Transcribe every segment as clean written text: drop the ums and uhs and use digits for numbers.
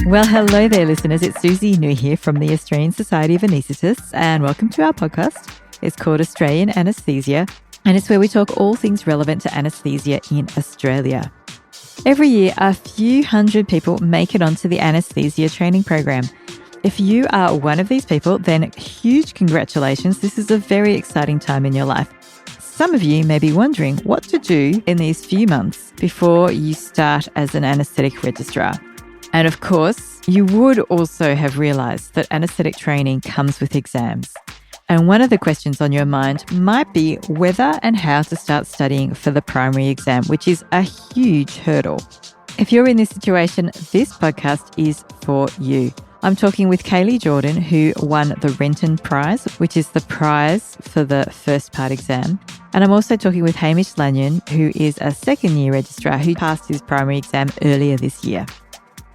Well, hello there, listeners. It's Susie New here from the Australian Society of Anaesthetists, and welcome to our podcast. It's called Australian Anaesthesia, and it's where we talk all things relevant to anaesthesia in Australia. Every year, a few hundred people make it onto the anaesthesia training program. If you are one of these people, then huge congratulations. This is a very exciting time in your life. Some of you may be wondering what to do in these few months before you start as an anaesthetic registrar. And of course, you would also have realised that anaesthetic training comes with exams. And one of the questions on your mind might be whether and how to start studying for the primary exam, which is a huge hurdle. If you're in this situation, this podcast is for you. I'm talking with Kaylee Jordan, who won the Renton prize, which is the prize for the first part exam. And I'm also talking with Hamish Lanyon, who is a second-year registrar who passed his primary exam earlier this year.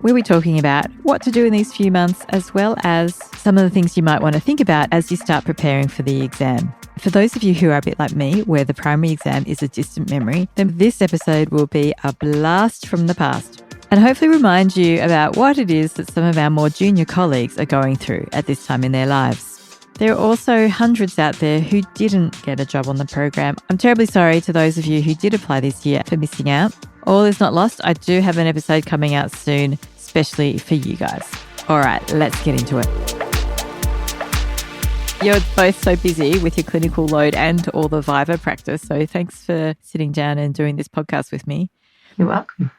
We'll be talking about what to do in these few months, as well as some of the things you might want to think about as you start preparing for the exam. For those of you who are a bit like me, where the primary exam is a distant memory, then this episode will be a blast from the past and hopefully remind you about what it is that some of our more junior colleagues are going through at this time in their lives. There are also hundreds out there who didn't get a job on the program. I'm terribly sorry to those of you who did apply this year for missing out. All is not lost. I do have an episode coming out soon, especially for you guys. All right, let's get into it. You're both so busy with your clinical load and all the Viva practice, so thanks for sitting down and doing this podcast with me. You're welcome.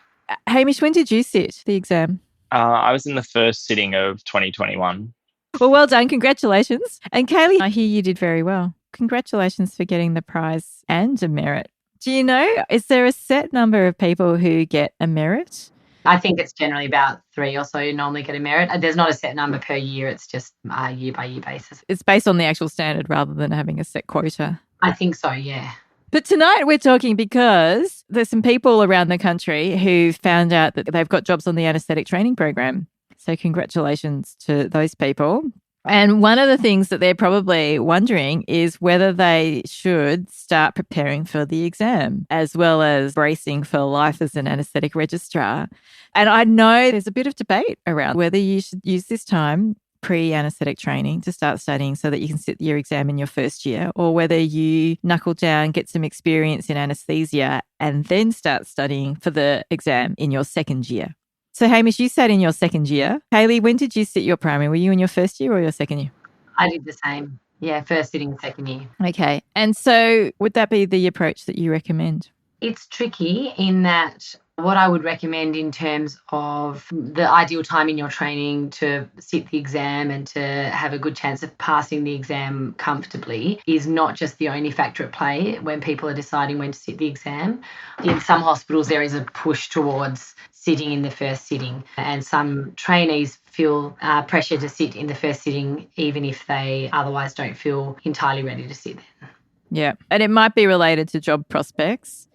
Hamish, when did you sit the exam? I was in the first sitting of 2021. Well done. Congratulations. And Kaylee, I hear you did very well. Congratulations for getting the prize and a merit. Do you know, is there a set number of people who get a merit? I think it's generally about 3 or so who normally get a merit. There's not a set number per year. It's just a year-by-year basis. It's based on the actual standard rather than having a set quota. I think so, yeah. But tonight we're talking because there's some people around the country who found out that they've got jobs on the anaesthetic training program. So congratulations to those people. And one of the things that they're probably wondering is whether they should start preparing for the exam as well as bracing for life as an anaesthetic registrar. And I know there's a bit of debate around whether you should use this time pre-anaesthetic training to start studying so that you can sit your exam in your first year, or whether you knuckle down, get some experience in anaesthesia and then start studying for the exam in your second year. So, Hamish, you sat in your second year. Kaylee, when did you sit your primary? Were you in your first year or your second year? I did the same. Yeah, first sitting, second year. Okay. And so would that be the approach that you recommend? It's tricky in that what I would recommend in terms of the ideal time in your training to sit the exam and to have a good chance of passing the exam comfortably is not just the only factor at play when people are deciding when to sit the exam. In some hospitals, there is a push towards sitting in the first sitting, and some trainees feel pressure to sit in the first sitting even if they otherwise don't feel entirely ready to sit then. Yeah, and it might be related to job prospects.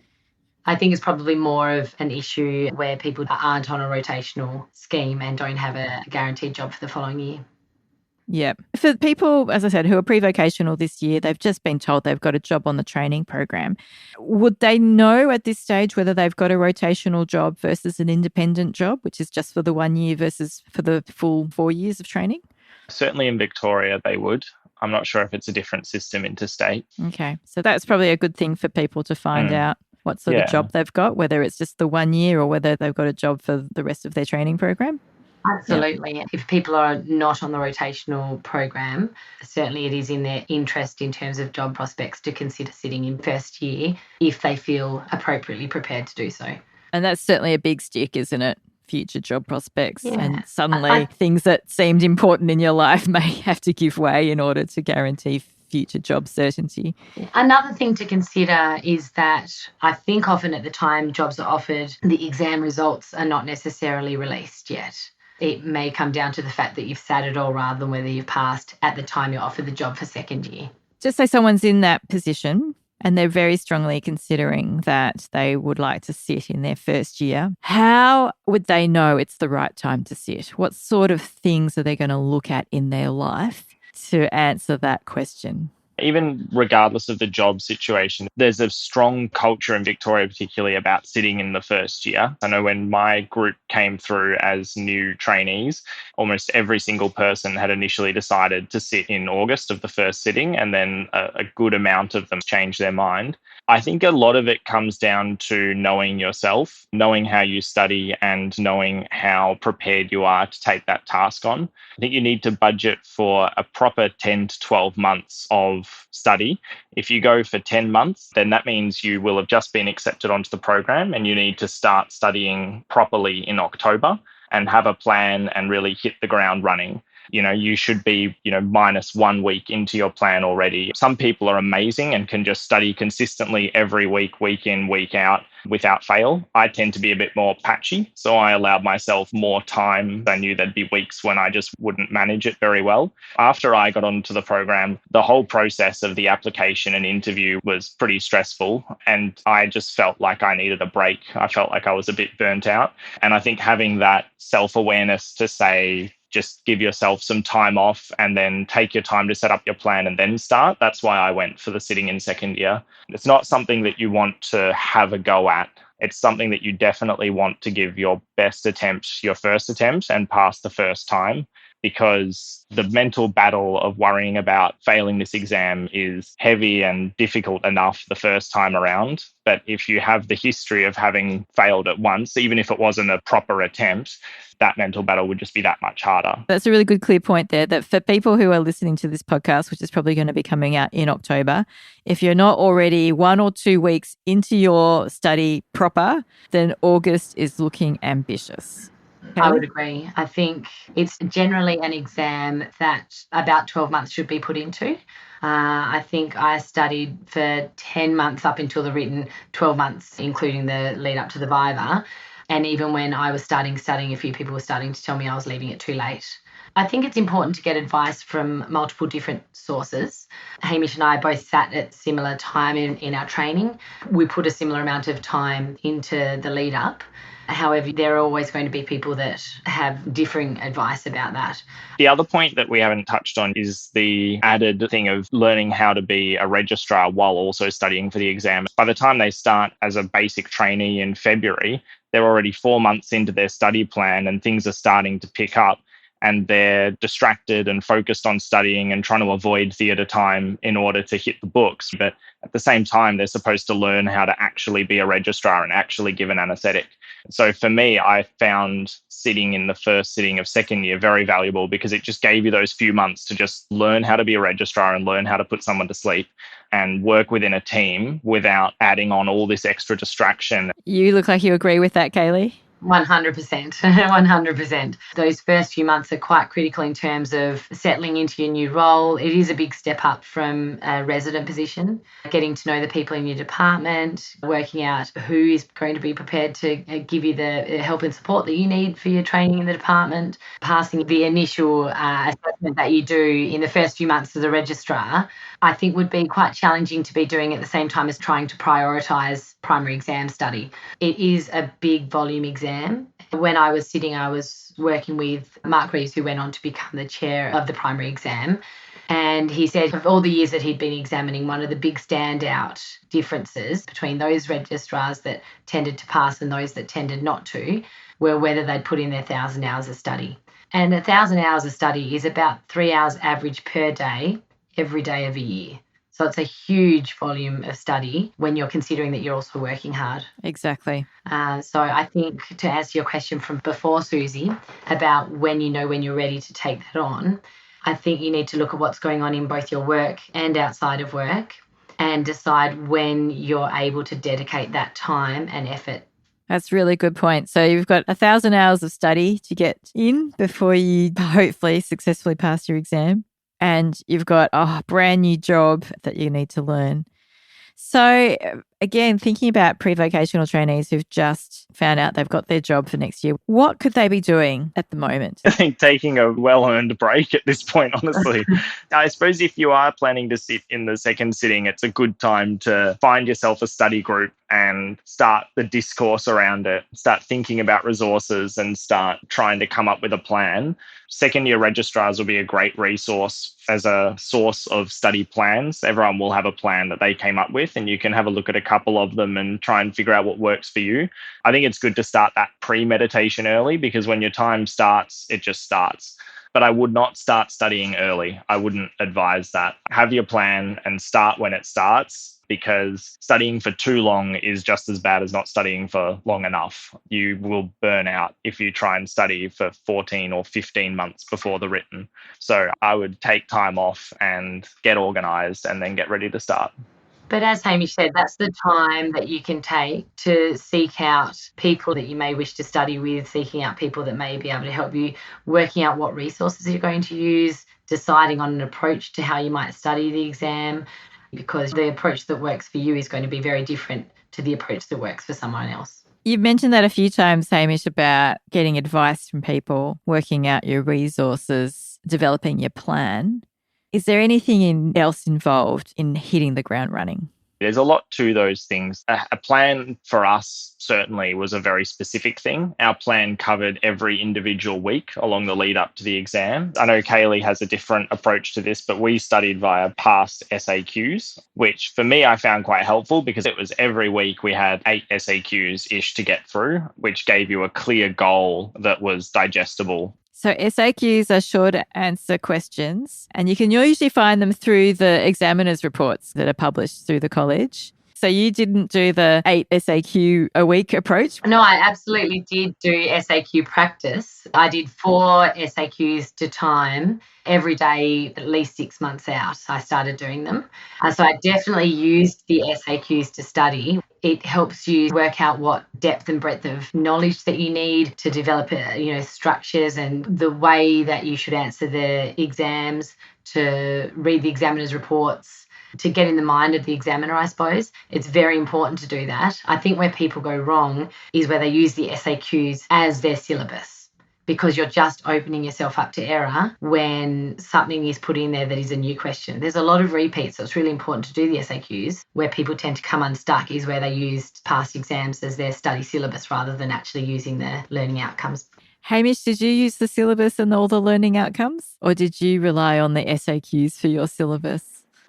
I think it's probably more of an issue where people aren't on a rotational scheme and don't have a guaranteed job for the following year. Yeah. For people, as I said, who are pre-vocational this year, they've just been told they've got a job on the training program. Would they know at this stage whether they've got a rotational job versus an independent job, which is just for the 1 year versus for the full 4 years of training? Certainly in Victoria, they would. I'm not sure if it's a different system interstate. Okay. So that's probably a good thing for people to find out what sort of job they've got, whether it's just the 1 year or whether they've got a job for the rest of their training program. Absolutely. Yeah. If people are not on the rotational program, certainly it is in their interest in terms of job prospects to consider sitting in first year if they feel appropriately prepared to do so. And that's certainly a big stick, isn't it? Future job prospects. Yeah. And suddenly things that seemed important in your life may have to give way in order to guarantee future job certainty. Another thing to consider is that I think often at the time jobs are offered, the exam results are not necessarily released yet. It may come down to the fact that you've sat it all rather than whether you've passed at the time you're offered the job for second year. Just say someone's in that position and they're very strongly considering that they would like to sit in their first year. How would they know it's the right time to sit? What sort of things are they going to look at in their life to answer that question? Even regardless of the job situation, there's a strong culture in Victoria, particularly about sitting in the first year. I know when my group came through as new trainees, almost every single person had initially decided to sit in August of the first sitting, and then a good amount of them changed their mind. I think a lot of it comes down to knowing yourself, knowing how you study, and knowing how prepared you are to take that task on. I think you need to budget for a proper 10 to 12 months of study. If you go for 10 months, then that means you will have just been accepted onto the program and you need to start studying properly in October and have a plan and really hit the ground running. You should be, minus 1 week into your plan already. Some people are amazing and can just study consistently every week, week in, week out, without fail. I tend to be a bit more patchy, so I allowed myself more time. I knew there'd be weeks when I just wouldn't manage it very well. After I got onto the program, the whole process of the application and interview was pretty stressful, and I just felt like I needed a break. I felt like I was a bit burnt out. And I think having that self-awareness to say, just give yourself some time off and then take your time to set up your plan and then start. That's why I went for the sitting in second year. It's not something that you want to have a go at. It's something that you definitely want to give your best attempt, your first attempt, and pass the first time, because the mental battle of worrying about failing this exam is heavy and difficult enough the first time around. But if you have the history of having failed at once, even if it wasn't a proper attempt, that mental battle would just be that much harder. That's a really good clear point there, that for people who are listening to this podcast, which is probably going to be coming out in October, if you're not already 1 or 2 weeks into your study proper, then August is looking ambitious. I would agree. I think it's generally an exam that about 12 months should be put into. I think I studied for 10 months up until the written, 12 months, including the lead up to the Viva. And even when I was studying, a few people were starting to tell me I was leaving it too late. I think it's important to get advice from multiple different sources. Hamish and I both sat at similar time in our training. We put a similar amount of time into the lead up. However, there are always going to be people that have differing advice about that. The other point that we haven't touched on is the added thing of learning how to be a registrar while also studying for the exam. By the time they start as a basic trainee in February, they're already 4 months into their study plan and things are starting to pick up, and they're distracted and focused on studying and trying to avoid theatre time in order to hit the books. But at the same time, they're supposed to learn how to actually be a registrar and actually give an anaesthetic. So for me, I found sitting in the first sitting of second year very valuable, because it just gave you those few months to just learn how to be a registrar and learn how to put someone to sleep and work within a team without adding on all this extra distraction. You look like you agree with that, Kaylee. 100%. 100%. Those first few months are quite critical in terms of settling into your new role. It is a big step up from a resident position, getting to know the people in your department, working out who is going to be prepared to give you the help and support that you need for your training in the department, passing the initial assessment that you do in the first few months as a registrar. I think would be quite challenging to be doing at the same time as trying to prioritise primary exam study. It is a big volume exam. When I was sitting, I was working with Mark Reeves, who went on to become the chair of the primary exam. And he said of all the years that he'd been examining, one of the big standout differences between those registrars that tended to pass and those that tended not to were whether they'd put in their 1,000 hours of study. And 1,000 hours of study is about 3 hours average per day, every day of a year. So it's a huge volume of study when you're considering that you're also working hard. Exactly. So I think to answer your question from before, Susie, about when you're ready to take that on, I think you need to look at what's going on in both your work and outside of work and decide when you're able to dedicate that time and effort. That's a really good point. So you've got 1,000 hours of study to get in before you hopefully successfully pass your exam. And you've got a brand new job that you need to learn. So Again, thinking about pre-vocational trainees who've just found out they've got their job for next year, what could they be doing at the moment? I think taking a well-earned break at this point, honestly. I suppose if you are planning to sit in the second sitting, it's a good time to find yourself a study group and start the discourse around it, start thinking about resources and start trying to come up with a plan. Second year registrars will be a great resource as a source of study plans. Everyone will have a plan that they came up with, and you can have a look at a couple of them and try and figure out what works for you. I think it's good to start that pre-meditation early, because when your time starts, it just starts. But I would not start studying early. I wouldn't advise that. Have your plan and start when it starts, because studying for too long is just as bad as not studying for long enough. You will burn out if you try and study for 14 or 15 months before the written. So I would take time off and get organised and then get ready to start. But as Hamish said, that's the time that you can take to seek out people that you may wish to study with, seeking out people that may be able to help you, working out what resources you're going to use, deciding on an approach to how you might study the exam, because the approach that works for you is going to be very different to the approach that works for someone else. You've mentioned that a few times, Hamish, about getting advice from people, working out your resources, developing your plan. Is there anything else involved in hitting the ground running? There's a lot to those things. A plan for us certainly was a very specific thing. Our plan covered every individual week along the lead up to the exam. I know Kaylee has a different approach to this, but we studied via past SAQs, which for me I found quite helpful, because it was every week we had 8 SAQs-ish to get through, which gave you a clear goal that was digestible. So SAQs are short answer questions, and you can usually find them through the examiner's reports that are published through the college. So you didn't do the 8 SAQ a week approach? No, I absolutely did do SAQ practice. I did 4 SAQs to time every day, at least 6 months out. I started doing them. So I definitely used the SAQs to study. It helps you work out what depth and breadth of knowledge that you need to develop, structures and the way that you should answer the exams, to read the examiner's reports, to get in the mind of the examiner, I suppose. It's very important to do that. I think where people go wrong is where they use the SAQs as their syllabus, because you're just opening yourself up to error when something is put in there that is a new question. There's a lot of repeats, so it's really important to do the SAQs. Where people tend to come unstuck is where they used past exams as their study syllabus rather than actually using the learning outcomes. Hamish, did you use the syllabus and all the learning outcomes, or did you rely on the SAQs for your syllabus?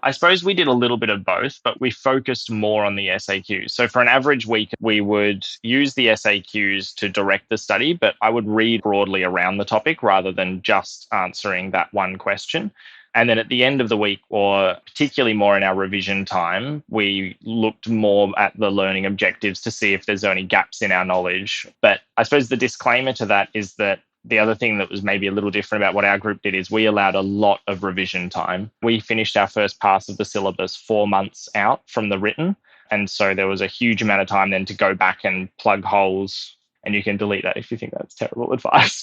I suppose we did a little bit of both, but we focused more on the SAQs. So for an average week, we would use the SAQs to direct the study, but I would read broadly around the topic rather than just answering that one question. And then at the end of the week, or particularly more in our revision time, we looked more at the learning objectives to see if there's any gaps in our knowledge. But I suppose the disclaimer to that is that the other thing that was maybe a little different about what our group did is we allowed a lot of revision time. We finished our first pass of the syllabus 4 months out from the written. And so there was a huge amount of time then to go back and plug holes. And you can delete that if you think that's terrible advice.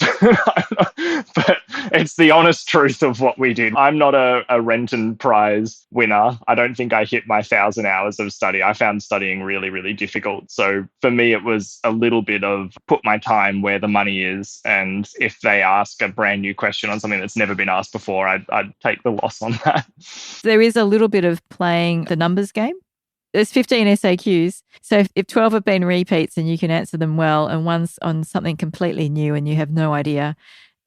But it's the honest truth of what we did. I'm not a Renton prize winner. I don't think I hit my 1,000 hours of study. I found studying really, really difficult. So for me, it was a little bit of put my time where the money is. And if they ask a brand new question on something that's never been asked before, I'd take the loss on that. There is a little bit of playing the numbers game. There's 15 SAQs. So if 12 have been repeats and you can answer them well, and one's on something completely new and you have no idea,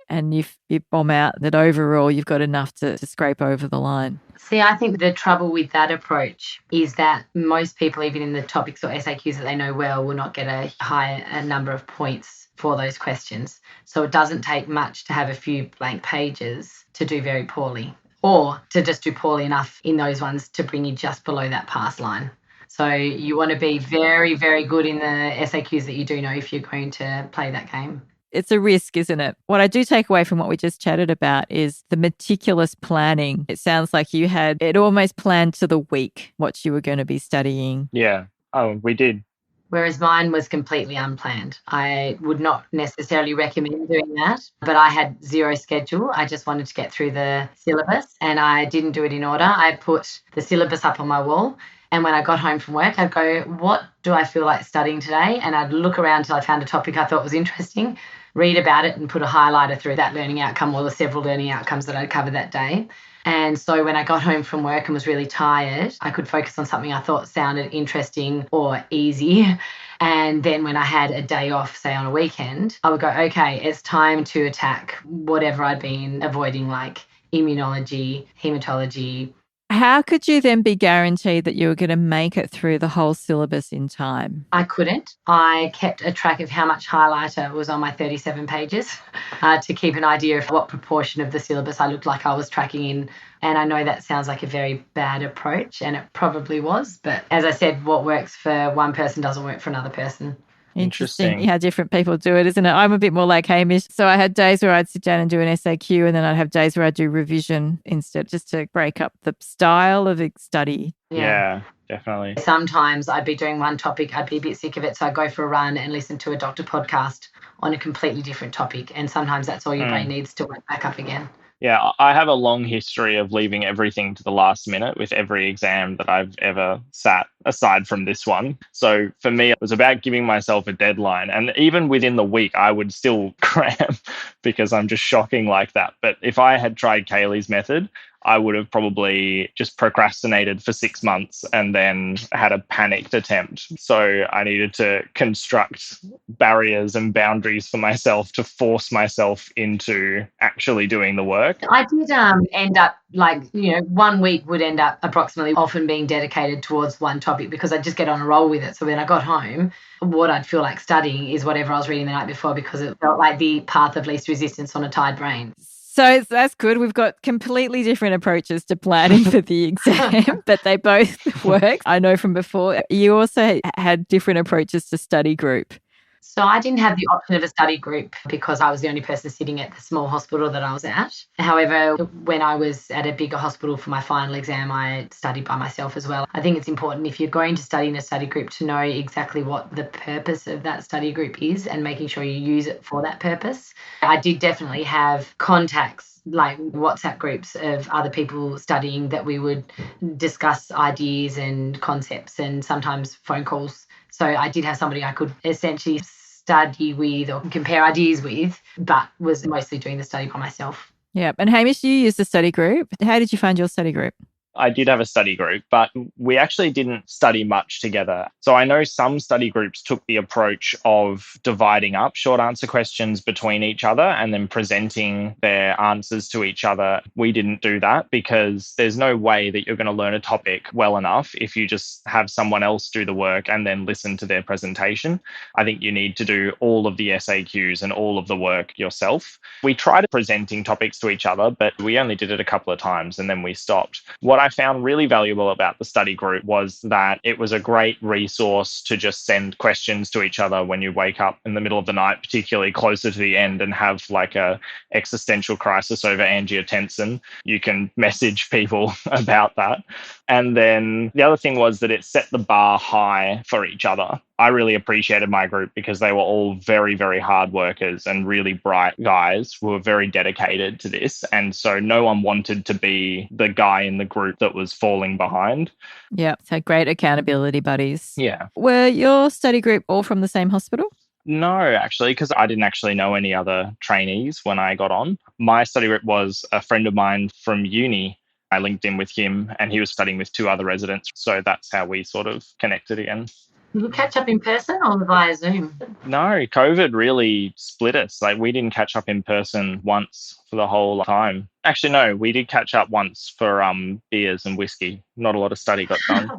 and you bomb out, that overall you've got enough to scrape over the line. See, I think the trouble with that approach is that most people, even in the topics or SAQs that they know well, will not get a high number of points for those questions. So it doesn't take much to have a few blank pages to do very poorly, or to just do poorly enough in those ones to bring you just below that pass line. So you want to be very, very good in the SAQs that you do know if you're going to play that game. It's a risk, isn't it? What I do take away from what we just chatted about is the meticulous planning. It sounds like you had it almost planned to the week what you were going to be studying. Yeah. Oh, we did. Whereas mine was completely unplanned. I would not necessarily recommend doing that, but I had zero schedule. I just wanted to get through the syllabus and I didn't do it in order. I put the syllabus up on my wall And when I got home from work, I'd go, what do I feel like studying today? And I'd look around till I found a topic I thought was interesting, read about it and put a highlighter through that learning outcome or the several learning outcomes that I'd covered that day. And so when I got home from work and was really tired, I could focus on something I thought sounded interesting or easy. And then when I had a day off, say on a weekend, I would go, okay, it's time to attack whatever I'd been avoiding, like immunology, hematology. How could you then be guaranteed that you were going to make it through the whole syllabus in time? I couldn't. I kept a track of how much highlighter was on my 37 pages to keep an idea of what proportion of the syllabus I looked like I was tracking in. And I know that sounds like a very bad approach, and it probably was. But as I said, what works for one person doesn't work for another person. Interesting how different people do it, isn't it? I'm a bit more like Hamish. So I had days where I'd sit down and do an SAQ, and then I'd have days where I'd do revision instead, just to break up the style of study. Yeah, definitely. Sometimes I'd be doing one topic, I'd be a bit sick of it, so I'd go for a run and listen to a doctor podcast on a completely different topic. And sometimes that's all your brain needs to wake back up again. Yeah, I have a long history of leaving everything to the last minute with every exam that I've ever sat, aside from this one. So for me, it was about giving myself a deadline. And even within the week, I would still cram because I'm just shocking like that. But if I had tried Kaylee's method, I would have probably just procrastinated for 6 months and then had a panicked attempt. So I needed to construct barriers and boundaries for myself to force myself into actually doing the work. I did end up 1 week would end up approximately often being dedicated towards one topic because I'd just get on a roll with it. So when I got home, what I'd feel like studying is whatever I was reading the night before because it felt like the path of least resistance on a tired brain. So that's good. We've got completely different approaches to planning for the exam, but they both work. I know from before. You also had different approaches to study group. So I didn't have the option of a study group because I was the only person sitting at the small hospital that I was at. However, when I was at a bigger hospital for my final exam, I studied by myself as well. I think it's important if you're going to study in a study group to know exactly what the purpose of that study group is and making sure you use it for that purpose. I did definitely have contacts like WhatsApp groups of other people studying that we would discuss ideas and concepts and sometimes phone calls. So I did have somebody I could essentially study with or compare ideas with, but was mostly doing the study by myself. Yeah. And Hamish, you used a study group. How did you find your study group? I did have a study group, but we actually didn't study much together. So I know some study groups took the approach of dividing up short answer questions between each other and then presenting their answers to each other. We didn't do that because there's no way that you're going to learn a topic well enough if you just have someone else do the work and then listen to their presentation. I think you need to do all of the SAQs and all of the work yourself. We tried presenting topics to each other, but we only did it a couple of times and then we stopped. What I found really valuable about the study group was that it was a great resource to just send questions to each other when you wake up in the middle of the night, particularly closer to the end and have like a existential crisis over angiotensin. You can message people about that. And then the other thing was that it set the bar high for each other. I really appreciated my group because they were all very, very hard workers and really bright guys who were very dedicated to this. And so no one wanted to be the guy in the group that was falling behind. Yeah, so great accountability buddies. Yeah. Were your study group all from the same hospital? No, actually, because I didn't actually know any other trainees when I got on. My study group was a friend of mine from uni. I linked in with him and he was studying with 2 other residents. So that's how we sort of connected again. Did you catch up in person or via Zoom? No, COVID really split us. Like we didn't catch up in person once for the whole time. Actually, no, we did catch up once for beers and whiskey. Not a lot of study got done.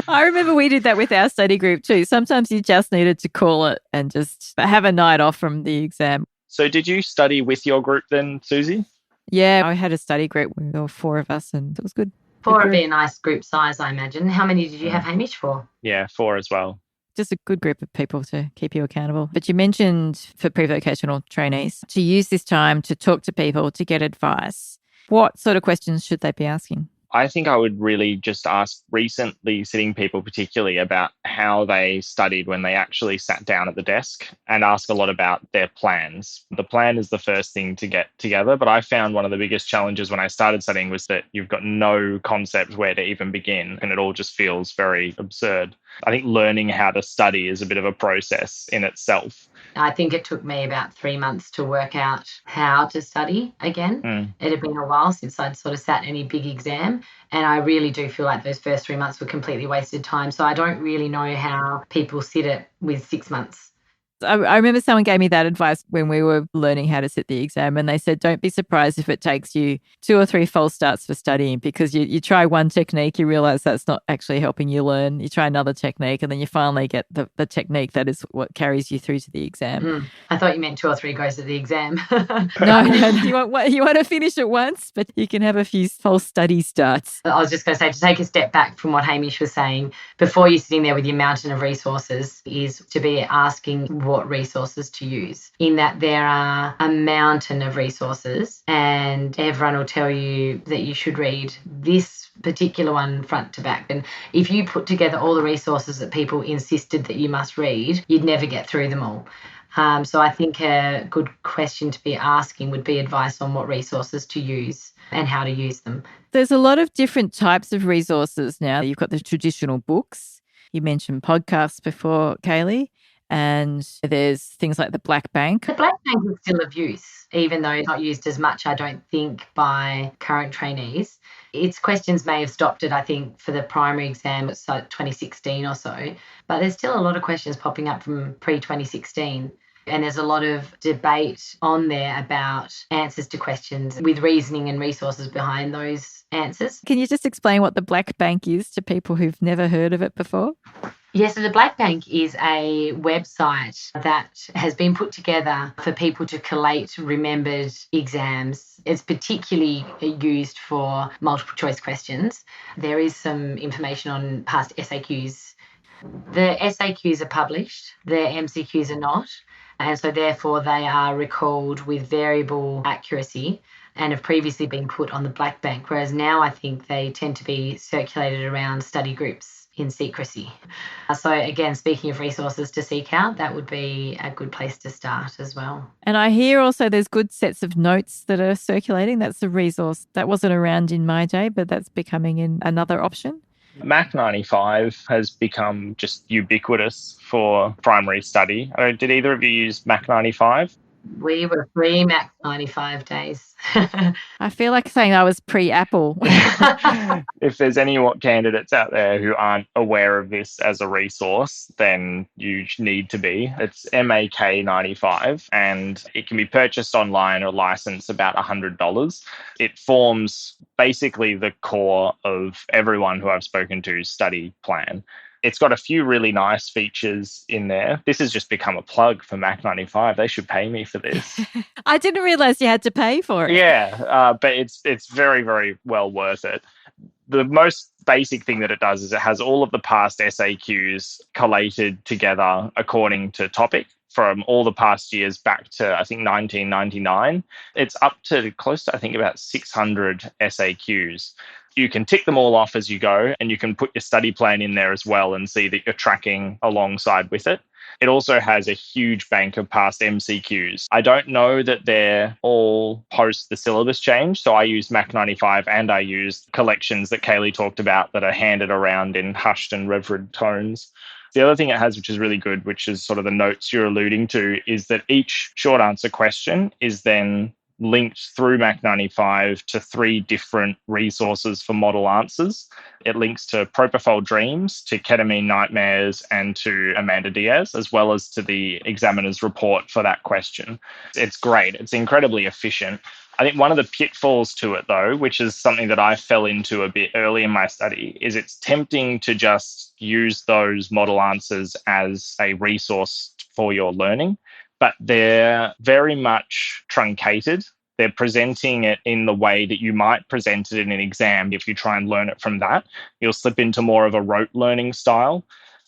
I remember we did that with our study group too. Sometimes you just needed to call it and just have a night off from the exam. So did you study with your group then, Susie? Yeah, I had a study group where there were 4 of us and it was good. 4 would be a nice group size, I imagine. How many did you have, Hamish, for? Yeah, 4 as well. Just a good group of people to keep you accountable. But you mentioned for pre-vocational trainees to use this time to talk to people, to get advice. What sort of questions should they be asking? I think I would really just ask recently sitting people particularly about how they studied when they actually sat down at the desk, and ask a lot about their plans. The plan is the first thing to get together, but I found one of the biggest challenges when I started studying was that you've got no concept where to even begin, and it all just feels very absurd. I think learning how to study is a bit of a process in itself. I think it took me about 3 months to work out how to study again. It had been a while since I'd sort of sat any big exam, and I really do feel like those first 3 months were completely wasted time. So I don't really know how people sit it with 6 months. I remember someone gave me that advice when we were learning how to sit the exam, and they said, don't be surprised if it takes you 2 or 3 false starts for studying, because you try one technique, you realize that's not actually helping you learn. You try another technique, and then you finally get the technique that is what carries you through to the exam. I thought you meant 2 or 3 goes at the exam. No, you want to finish it once, but you can have a few false study starts. I was just going to say, to take a step back from what Hamish was saying, before you're sitting there with your mountain of resources, is to be asking what resources to use, in that there are a mountain of resources and everyone will tell you that you should read this particular one front to back. And if you put together all the resources that people insisted that you must read, you'd never get through them all. So I think a good question to be asking would be advice on what resources to use and how to use them. There's a lot of different types of resources now. You've got the traditional books. You mentioned podcasts before, Kaylee. And there's things like the Black Bank. The Black Bank is still of use, even though it's not used as much, I don't think, by current trainees. Its questions may have stopped it, I think, for the primary exam, it's like 2016 or so. But there's still a lot of questions popping up from pre-2016. And there's a lot of debate on there about answers to questions with reasoning and resources behind those answers. Can you just explain what the Black Bank is to people who've never heard of it before? Yes, so the Black Bank is a website that has been put together for people to collate remembered exams. It's particularly used for multiple choice questions. There is some information on past SAQs. The SAQs are published, the MCQs are not, and so therefore they are recalled with variable accuracy and have previously been put on the Black Bank, whereas now I think they tend to be circulated around study groups in secrecy. So again, speaking of resources to seek out, that would be a good place to start as well. And I hear also there's good sets of notes that are circulating. That's a resource that wasn't around in my day, but that's becoming another option. Mac 95 has become just ubiquitous for primary study. Did either of you use Mac 95? We were pre-Mac 95 days. I feel like saying I was pre-Apple. If there's any candidates out there who aren't aware of this as a resource, then you need to be. It's MAK 95 and it can be purchased online or licensed about $100. It forms basically the core of everyone who I've spoken to's study plan. It's got a few really nice features in there. This has just become a plug for Mac 95. They should pay me for this. I didn't realize you had to pay for it. Yeah, but it's very, very well worth it. The most basic thing that it does is it has all of the past SAQs collated together according to topic from all the past years back to, I think, 1999. It's up to close to, I think, about 600 SAQs. You can tick them all off as you go, and you can put your study plan in there as well and see that you're tracking alongside with it. It also has a huge bank of past MCQs. I don't know that they're all post the syllabus change. So I used Mac 95 and I used collections that Kaylee talked about that are handed around in hushed and reverend tones. The other thing it has, which is really good, which is sort of the notes you're alluding to, is that each short answer question is then linked through Mac 95 to 3 different resources for model answers. It links to Propofol Dreams, to Ketamine Nightmares, and to Amanda Diaz, as well as to the examiner's report for that question. It's great. It's incredibly efficient. I think one of the pitfalls to it, though, which is something that I fell into a bit early in my study, is it's tempting to just use those model answers as a resource for your learning, but they're very much truncated. They're presenting it in the way that you might present it in an exam. If you try and learn it from that, you'll slip into more of a rote learning style.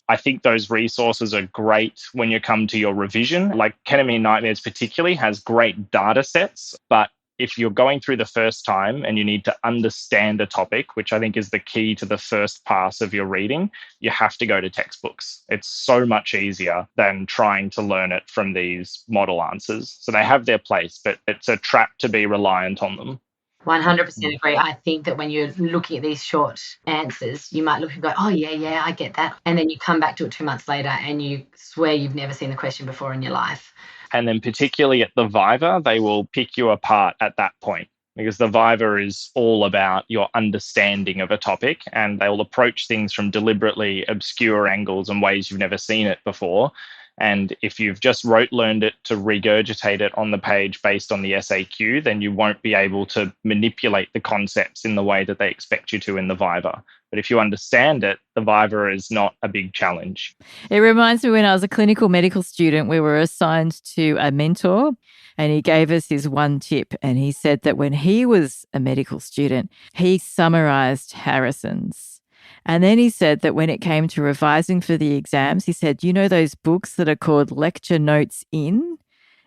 I think those resources are great when you come to your revision. Like Ketamine Nightmares particularly has great data sets, but if you're going through the first time and you need to understand a topic, which I think is the key to the first pass of your reading, you have to go to textbooks. It's so much easier than trying to learn it from these model answers. So they have their place, but it's a trap to be reliant on them. 100% agree. I think that when you're looking at these short answers, you might look and go, oh, yeah, I get that. And then you come back to it 2 months later and you swear you've never seen the question before in your life. And then particularly at the Viva, they will pick you apart at that point, because the Viva is all about your understanding of a topic, and they will approach things from deliberately obscure angles and ways you've never seen it before. And if you've just learned it to regurgitate it on the page based on the SAQ, then you won't be able to manipulate the concepts in the way that they expect you to in the Viva. But if you understand it, the Viva is not a big challenge. It reminds me when I was a clinical medical student, we were assigned to a mentor and he gave us his one tip. And he said that when he was a medical student, he summarized Harrison's. And then he said that when it came to revising for the exams, he said, you know those books that are called lecture notes in?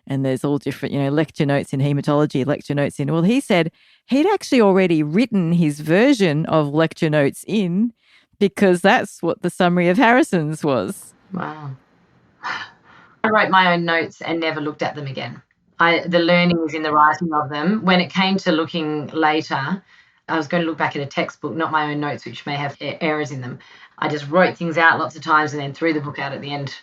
And there's all different, lecture notes in hematology, lecture notes in. Well, he said he'd actually already written his version of lecture notes in because that's what the summary of Harrison's was. Wow. I wrote my own notes and never looked at them again. The learning is in the writing of them. When it came to looking later, I was going to look back at a textbook, not my own notes, which may have errors in them. I just wrote things out lots of times and then threw the book out at the end.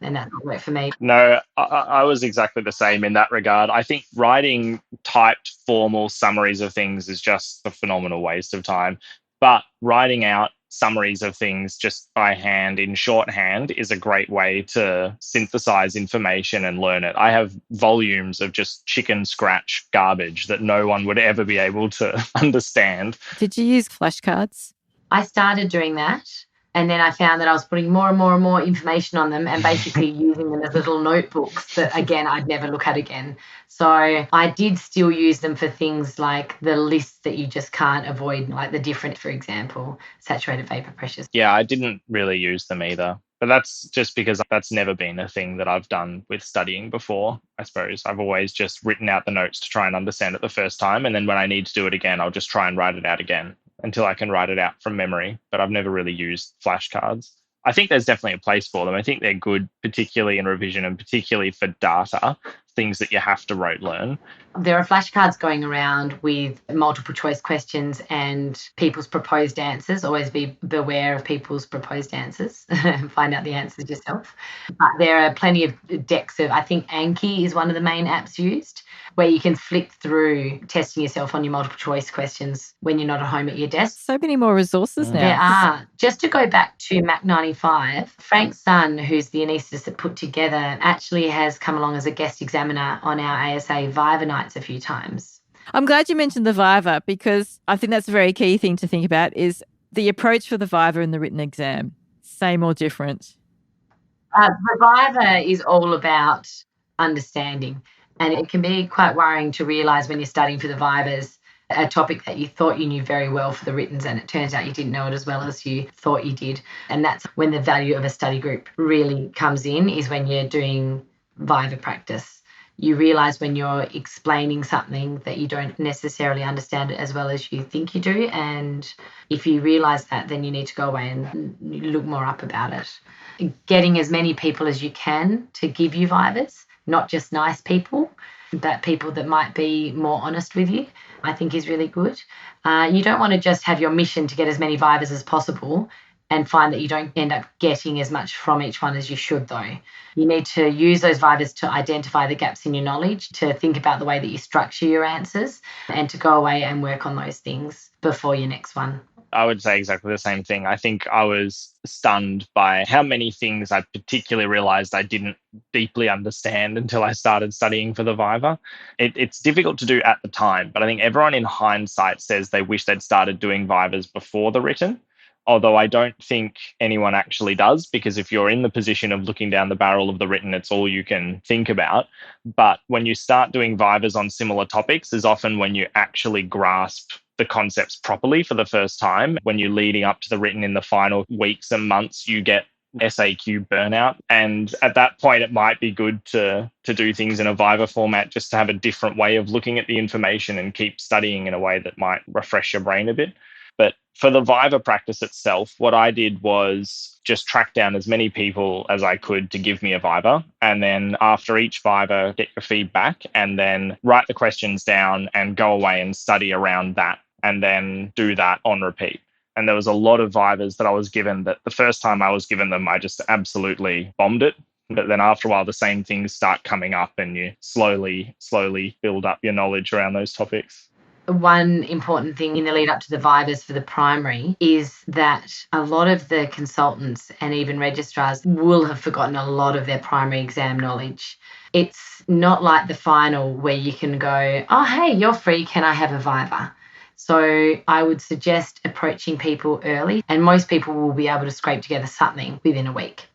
And that worked for me. No, I was exactly the same in that regard. I think writing typed formal summaries of things is just a phenomenal waste of time. But writing out summaries of things just by hand in shorthand is a great way to synthesize information and learn it. I have volumes of just chicken scratch garbage that no one would ever be able to understand. Did you use flashcards? I started doing that. And then I found that I was putting more and more and more information on them and basically using them as little notebooks that, again, I'd never look at again. So I did still use them for things like the lists that you just can't avoid, like the different, for example, saturated vapor pressures. Yeah, I didn't really use them either. But that's just because that's never been a thing that I've done with studying before, I suppose. I've always just written out the notes to try and understand it the first time. And then when I need to do it again, I'll just try and write it out again until I can write it out from memory. But I've never really used flashcards. I think there's definitely a place for them. I think they're good, particularly in revision and particularly for data, things that you have to rote learn. There are flashcards going around with multiple choice questions and people's proposed answers. Always be beware of people's proposed answers and find out the answers yourself. But there are plenty of decks of, I think Anki is one of the main apps used, where you can flick through testing yourself on your multiple choice questions when you're not at home at your desk. So many more resources now. There are. Just to go back to Mac 95, Frank's son, who's the anaesthetist that put together, actually has come along as a guest examiner on our ASA Viva nights a few times. I'm glad you mentioned the Viva because I think that's a very key thing to think about is the approach for the Viva and the written exam. Same or different? The Viva is all about understanding. And it can be quite worrying to realise when you're studying for the Vivas a topic that you thought you knew very well for the writtens and it turns out you didn't know it as well as you thought you did. And that's when the value of a study group really comes in, is when you're doing Viva practice. You realise when you're explaining something that you don't necessarily understand it as well as you think you do. And if you realise that, then you need to go away and look more up about it. Getting as many people as you can to give you Vivas, not just nice people, but people that might be more honest with you, I think is really good. You don't want to just have your mission to get as many Vivas as possible and find that you don't end up getting as much from each one as you should, though. You need to use those Vivas to identify the gaps in your knowledge, to think about the way that you structure your answers, and to go away and work on those things before your next one. I would say exactly the same thing. I think I was stunned by how many things I particularly realized I didn't deeply understand until I started studying for the Viva. It's difficult to do at the time, but I think everyone in hindsight says they wish they'd started doing Vivas before the written. Although I don't think anyone actually does, because if you're in the position of looking down the barrel of the written, it's all you can think about. But when you start doing Vivas on similar topics is often when you actually grasp the concepts properly for the first time. When you're leading up to the written in the final weeks and months, you get SAQ burnout. And at that point, it might be good to do things in a Viva format, just to have a different way of looking at the information and keep studying in a way that might refresh your brain a bit. But for the Viva practice itself, what I did was just track down as many people as I could to give me a Viva. And then after each Viva, get your feedback and then write the questions down and go away and study around that and then do that on repeat. And there was a lot of Vivas that I was given that the first time I was given them, I just absolutely bombed it. But then after a while, the same things start coming up and you slowly build up your knowledge around those topics. One important thing in the lead up to the Vivas for the primary is that a lot of the consultants and even registrars will have forgotten a lot of their primary exam knowledge. It's not like the final where you can go, oh, hey, you're free, can I have a Viva? So I would suggest approaching people early, and most people will be able to scrape together something within a week.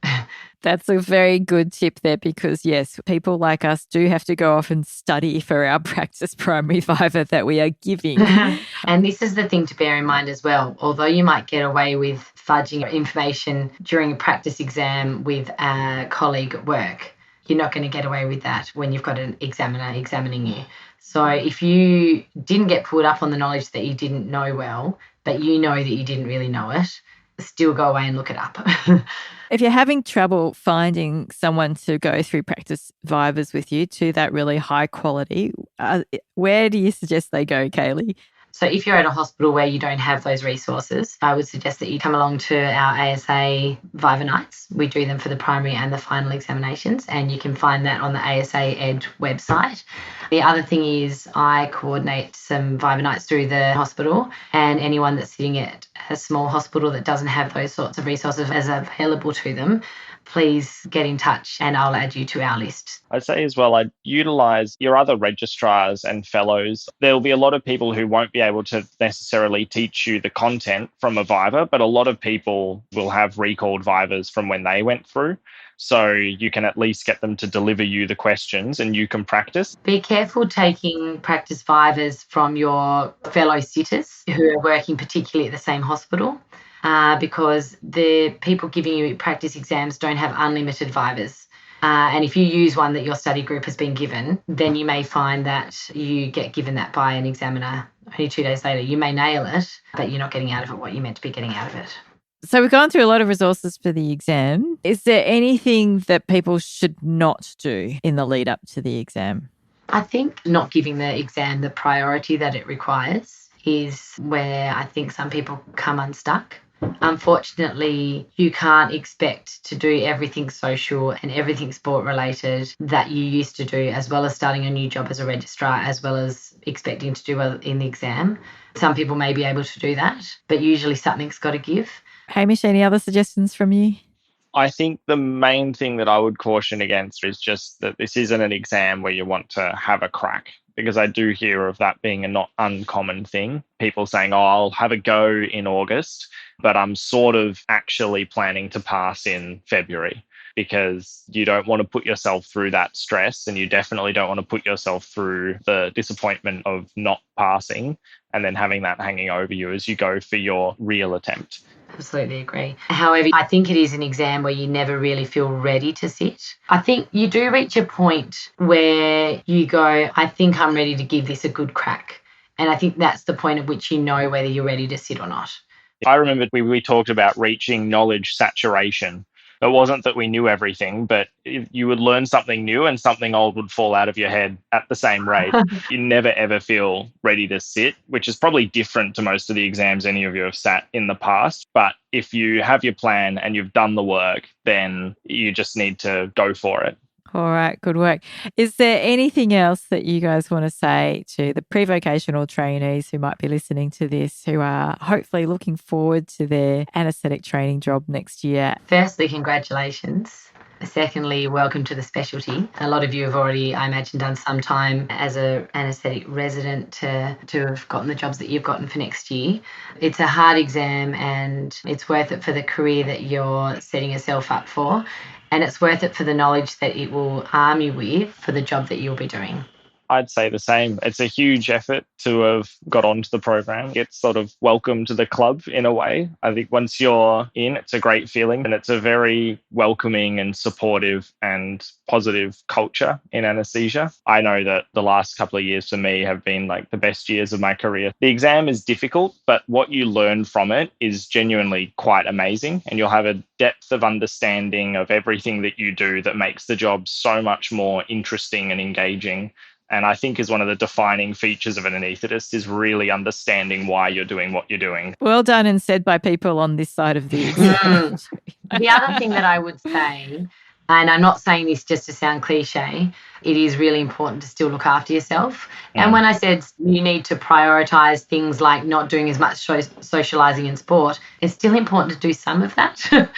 That's a very good tip there because, yes, people like us do have to go off and study for our practice primary Viva that we are giving. And this is the thing to bear in mind as well. Although you might get away with fudging information during a practice exam with a colleague at work, you're not going to get away with that when you've got an examiner examining you. So if you didn't get pulled up on the knowledge that you didn't know well, but you know that you didn't really know it, still go away and look it up. If you're having trouble finding someone to go through practice Vivas with you to that really high quality, where do you suggest they go, Kaylee? So if you're at a hospital where you don't have those resources, I would suggest that you come along to our ASA Viva nights. We do them for the primary and the final examinations, and you can find that on the ASA Ed website. The other thing is I coordinate some Viva nights through the hospital, and anyone that's sitting at a small hospital that doesn't have those sorts of resources as available to them, please get in touch and I'll add you to our list. I'd say as well, I'd utilise your other registrars and fellows. There'll be a lot of people who won't be able to necessarily teach you the content from a Viva, but a lot of people will have recalled Vivas from when they went through. So you can at least get them to deliver you the questions and you can practice. Be careful taking practice Vivas from your fellow sitters who are working particularly at the same hospital. Because the people giving you practice exams don't have unlimited Vivas. And if you use one that your study group has been given, then you may find that you get given that by an examiner only 2 days later. You may nail it, but you're not getting out of it what you meant to be getting out of it. So we've gone through a lot of resources for the exam. Is there anything that people should not do in the lead up to the exam? I think not giving the exam the priority that it requires is where I think some people come unstuck. Unfortunately, you can't expect to do everything social and everything sport related that you used to do, as well as starting a new job as a registrar, as well as expecting to do well in the exam. Some people may be able to do that, but usually something's got to give. Hamish, any other suggestions from you? I think the main thing that I would caution against is just that this isn't an exam where you want to have a crack, because I do hear of that being a not uncommon thing. People saying, oh, I'll have a go in August, but I'm sort of actually planning to pass in February, because you don't want to put yourself through that stress, and you definitely don't want to put yourself through the disappointment of not passing and then having that hanging over you as you go for your real attempt. Absolutely agree. However, I think it is an exam where you never really feel ready to sit. I think you do reach a point where you go, I think I'm ready to give this a good crack. And I think that's the point at which you know whether you're ready to sit or not. I remember we talked about reaching knowledge saturation. It wasn't that we knew everything, but you would learn something new and something old would fall out of your head at the same rate. You never, ever feel ready to sit, which is probably different to most of the exams any of you have sat in the past. But if you have your plan and you've done the work, then you just need to go for it. All right, good work. Is there anything else that you guys want to say to the pre-vocational trainees who might be listening to this, who are hopefully looking forward to their anaesthetic training job next year? Firstly, congratulations. Secondly, welcome to the specialty. A lot of you have already, I imagine, done some time as an anaesthetic resident to have gotten the jobs that you've gotten for next year. It's a hard exam and it's worth it for the career that you're setting yourself up for. And it's worth it for the knowledge that it will arm you with for the job that you'll be doing. I'd say the same. It's a huge effort to have got onto the program. It's sort of welcome to the club in a way. I think once you're in, it's a great feeling, and it's a very welcoming and supportive and positive culture in anaesthesia. I know that the last couple of years for me have been like the best years of my career. The exam is difficult, but what you learn from it is genuinely quite amazing, and you'll have a depth of understanding of everything that you do that makes the job so much more interesting and engaging. And I think is one of the defining features of an anaesthetist is really understanding why you're doing what you're doing. Well done, and said by people on this side of the exam. The other thing that I would say, and I'm not saying this just to sound cliche, it is really important to still look after yourself. And when I said you need to prioritise things like not doing as much socialising in sport, it's still important to do some of that.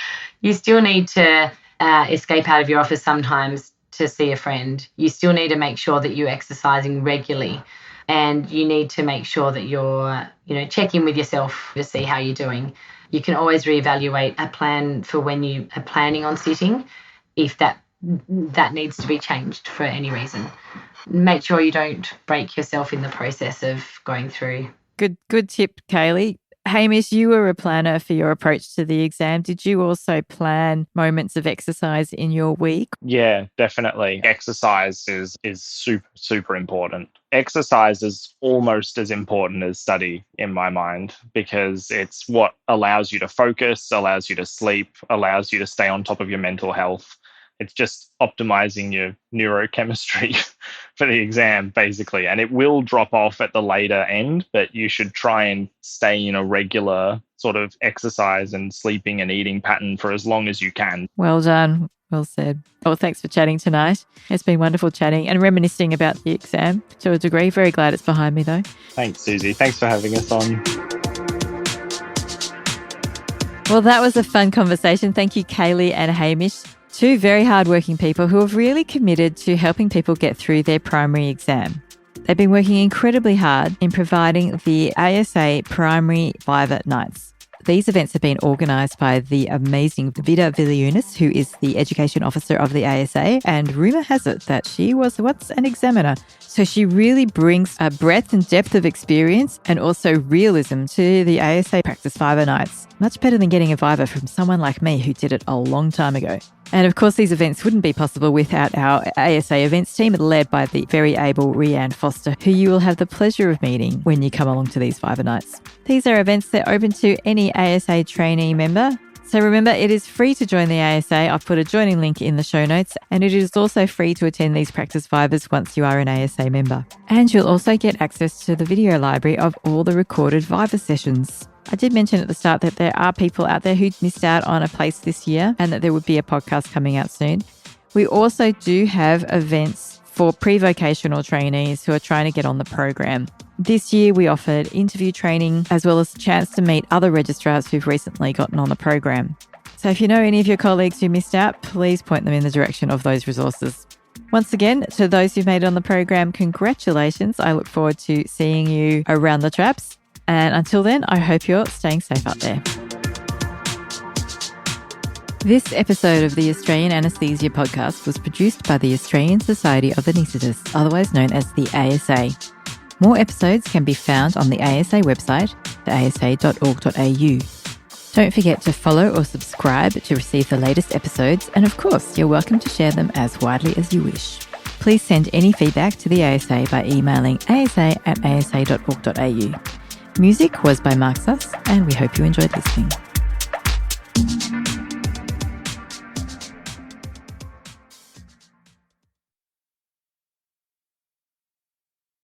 You still need to escape out of your office sometimes to see a friend. You still need to make sure that you're exercising regularly, and you need to make sure that you're, check in with yourself to see how you're doing. You can always reevaluate a plan for when you are planning on sitting if that needs to be changed for any reason. Make sure you don't break yourself in the process of going through. Good tip, Kaylee. Hamish, you were a planner for your approach to the exam. Did you also plan moments of exercise in your week? Yeah, definitely. Exercise is super, super important. Exercise is almost as important as study in my mind, because it's what allows you to focus, allows you to sleep, allows you to stay on top of your mental health. It's just optimizing your neurochemistry for the exam, basically. And it will drop off at the later end, but you should try and stay in a regular sort of exercise and sleeping and eating pattern for as long as you can. Well done. Well said. Well, thanks for chatting tonight. It's been wonderful chatting and reminiscing about the exam to a degree. Very glad it's behind me, though. Thanks, Susie. Thanks for having us on. Well, that was a fun conversation. Thank you, Kaylee and Hamish. Two very hardworking people who have really committed to helping people get through their primary exam. They've been working incredibly hard in providing the ASA Primary Viva Nights. These events have been organised by the amazing Vida Villiunas, who is the Education Officer of the ASA, and rumour has it that she was once an examiner. So she really brings a breadth and depth of experience and also realism to the ASA Practice Viva Nights. Much better than getting a Viva from someone like me who did it a long time ago. And of course, these events wouldn't be possible without our ASA events team led by the very able Rhianne Foster, who you will have the pleasure of meeting when you come along to these Viva Nights. These are events that are open to any ASA trainee member. So remember, it is free to join the ASA. I've put a joining link in the show notes, and it is also free to attend these practice Vivas once you are an ASA member. And you'll also get access to the video library of all the recorded Viva sessions. I did mention at the start that there are people out there who missed out on a place this year and that there would be a podcast coming out soon. We also do have events for pre-vocational trainees who are trying to get on the program. This year we offered interview training as well as a chance to meet other registrars who've recently gotten on the program. So if you know any of your colleagues who missed out, please point them in the direction of those resources. Once again, to those who've made it on the program, congratulations. I look forward to seeing you around the traps. And until then, I hope you're staying safe out there. This episode of the Australian Anaesthesia Podcast was produced by the Australian Society of Anaesthetists, otherwise known as the ASA. More episodes can be found on the ASA website, asa.org.au. Don't forget to follow or subscribe to receive the latest episodes, and of course, you're welcome to share them as widely as you wish. Please send any feedback to the ASA by emailing asa@asa.org.au. Music was by Mark Suss, and we hope you enjoyed listening.